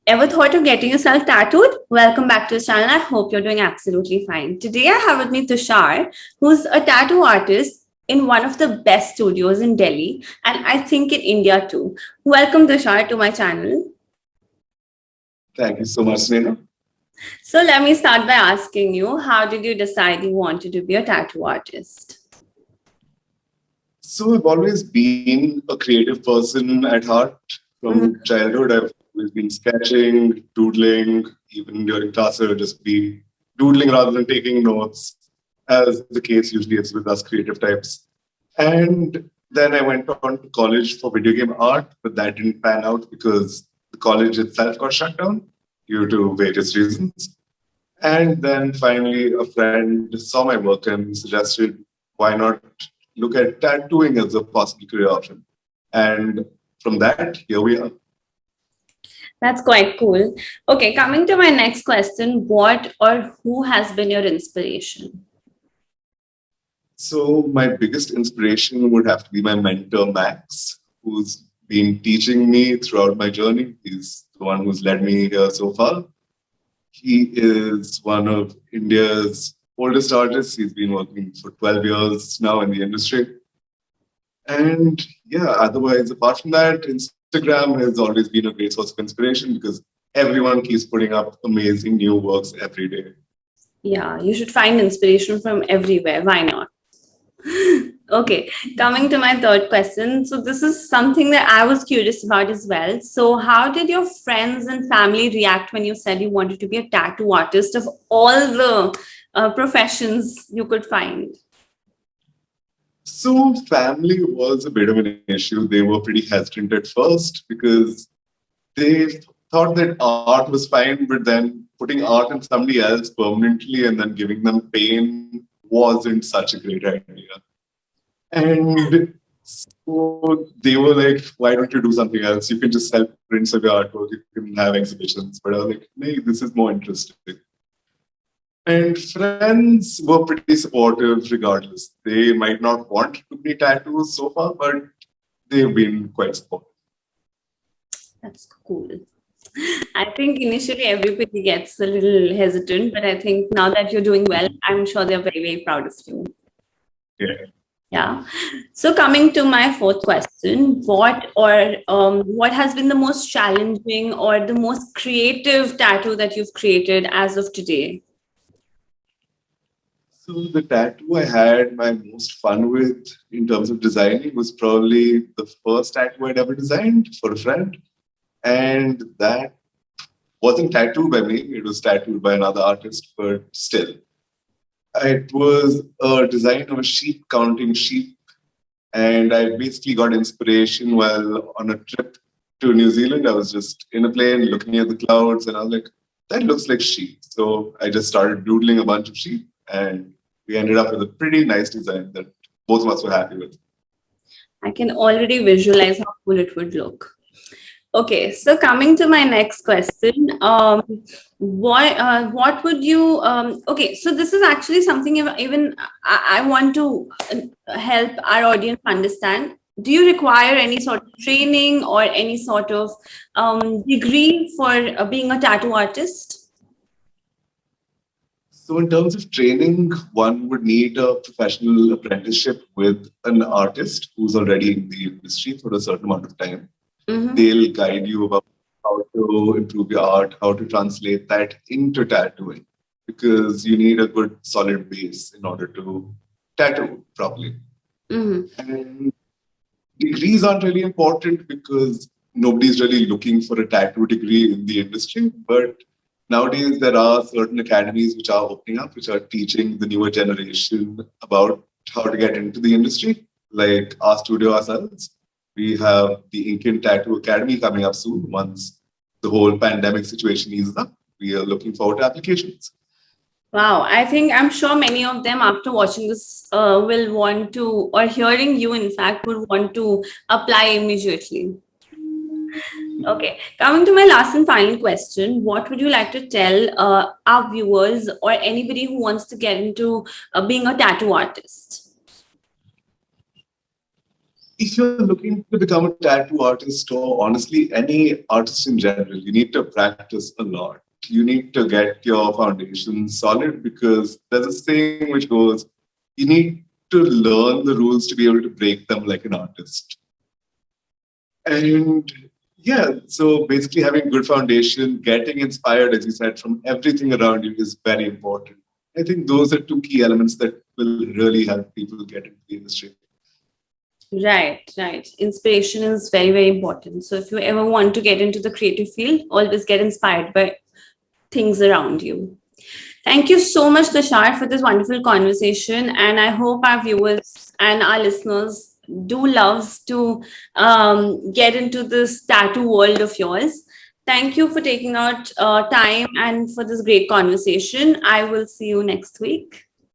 Ever thought of getting yourself tattooed? Welcome back to the channel. I hope you're doing absolutely fine. Today I have with me Tushar, who's a tattoo artist in one of the best studios in Delhi and I think in India too. Welcome Tushar to my channel. Thank you so much, Sneha. So let me start by asking you, how did you decide you wanted to be a tattoo artist? So I've always been a creative person at heart. From Mhm. childhood, I've always been sketching, doodling, even during classes, I would just be doodling rather than taking notes, as the case usually is with us creative types. And then I went on to college for video game art, but that didn't pan out because the college itself got shut down due to various reasons. And then finally, a friend saw my work and suggested, why not look at tattooing as a possible career option? And from that, here we are. That's quite cool. Okay, coming to my next question, what or who has been your inspiration? So, my biggest inspiration would have to be my mentor, Max, who's been teaching me throughout my journey. He's the one who's led me here so far. He is one of India's oldest artists. He's been working for 12 years now in the industry. And yeah, otherwise, apart from that, Instagram has always been a great source of inspiration because everyone keeps putting up amazing new works every day. Yeah, you should find inspiration from everywhere. Why not? Okay, coming to my third question. So, this is something that I was curious about as well. So, how did your friends and family react when you said you wanted to be a tattoo artist of all the professions you could find? So, family was a bit of an issue. They were pretty hesitant at first because they thought that art was fine, but then putting art in somebody else permanently and then giving them pain wasn't such a great idea. And so they were like, why don't you do something else? You can just sell prints of your artwork, you can have exhibitions. But I was like, no, this is more interesting. And friends were pretty supportive regardless. They might not want to be tattoos so far, but they've been quite supportive. That's cool. I think initially everybody gets a little hesitant, but I think now that you're doing well, I'm sure they're very, very proud of you. Yeah. Yeah. So coming to my fourth question, what has been the most challenging or the most creative tattoo that you've created as of today? So the tattoo I had my most fun with in terms of designing was probably the first tattoo I'd ever designed for a friend. And that wasn't tattooed by me, it was tattooed by another artist, but still. It was a design of a sheep counting sheep. And I basically got inspiration while on a trip to New Zealand. I was just in a plane looking at the clouds and I was like, that looks like sheep. So I just started doodling a bunch of sheep and we ended up with a pretty nice design that both of us were happy with. I can already visualize how cool it would look. Okay, so coming to my next question, what would you okay, so this is actually something even I want to help our audience understand. Do you require any sort of training or any sort of degree for being a tattoo artist? So, in terms of training, one would need a professional apprenticeship with an artist who's already in the industry for a certain amount of time. Mm-hmm. They'll guide you about how to improve your art, how to translate that into tattooing, because you need a good solid base in order to tattoo properly. Mm-hmm. And degrees aren't really important because nobody's really looking for a tattoo degree in the industry. But nowadays, there are certain academies which are opening up, which are teaching the newer generation about how to get into the industry, like our studio ourselves. We have the Indian Tattoo Academy coming up soon once the whole pandemic situation eases up. We are looking forward to applications. Wow, I'm sure many of them after watching this will want to, or hearing you, in fact, would want to apply immediately. Okay, coming to my last and final question, what would you like to tell our viewers or anybody who wants to get into being a tattoo artist? if you're looking to become a tattoo artist or honestly any artist in general, you need to practice a lot. You need to get your foundation solid because there's a saying which goes, you need to learn the rules to be able to break them like an artist. And yeah, so basically having good foundation, getting inspired, as you said, from everything around you is very important. I think those are two key elements that will really help people get into the industry. Right, right. Inspiration is very, very important. So if you ever want to get into the creative field, always get inspired by things around you. Thank you so much, Tushar, for this wonderful conversation. And I hope our viewers and our listeners do love to get into this tattoo world of yours. Thank you for taking out time and for this great conversation. I will see you next week.